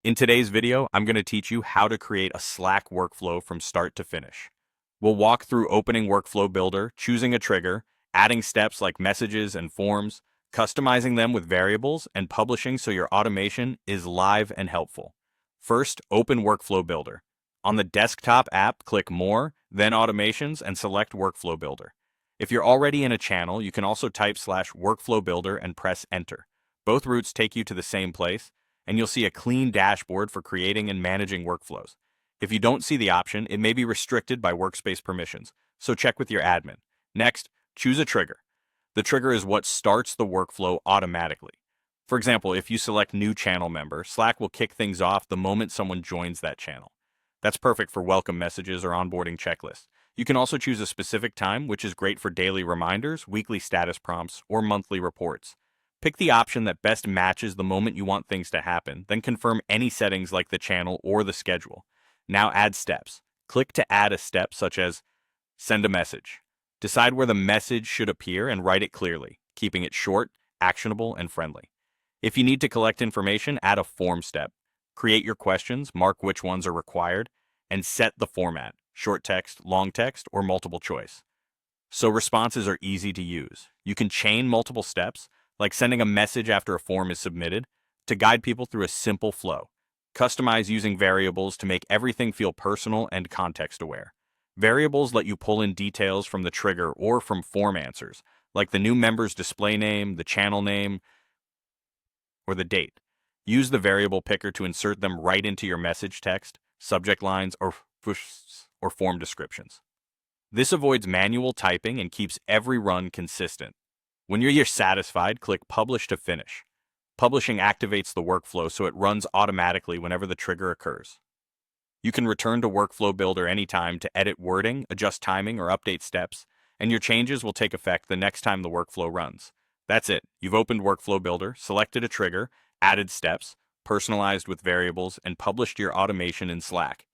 In today's video, I'm going to teach you how to create a Slack workflow from start to finish. We'll walk through opening Workflow Builder, choosing a trigger, adding steps like messages and forms, customizing them with variables, and publishing so your automation is live and helpful. First, open Workflow Builder. On the desktop app, click More, then Automations, and select Workflow Builder. If you're already in a channel, you can also type /Workflow Builder and press Enter. Both routes take you to the same place, and you'll see a clean dashboard for creating and managing workflows. If you don't see the option, it may be restricted by workspace permissions, so check with your admin. Next, choose a trigger. The trigger is what starts the workflow automatically. For example, if you select New Channel Member, Slack will kick things off the moment someone joins that channel. That's perfect for welcome messages or onboarding checklists. You can also choose a specific time, which is great for daily reminders, weekly status prompts, or monthly reports. Pick the option that best matches the moment you want things to happen, then confirm any settings like the channel or the schedule. Now add steps. Click to add a step such as send a message. Decide where the message should appear and write it clearly, keeping it short, actionable, and friendly. If you need to collect information, add a form step. Create your questions, mark which ones are required, and set the format, short text, long text, or multiple choice. So responses are easy to use. You can chain multiple steps, like sending a message after a form is submitted, to guide people through a simple flow. Customize using variables to make everything feel personal and context-aware. Variables let you pull in details from the trigger or from form answers, like the new member's display name, the channel name, or the date. Use the variable picker to insert them right into your message text, subject lines, or form descriptions. This avoids manual typing and keeps every run consistent. When you're satisfied, click Publish to finish. Publishing activates the workflow so it runs automatically whenever the trigger occurs. You can return to Workflow Builder anytime to edit wording, adjust timing, or update steps, and your changes will take effect the next time the workflow runs. That's it. You've opened Workflow Builder, selected a trigger, added steps, personalized with variables, and published your automation in Slack.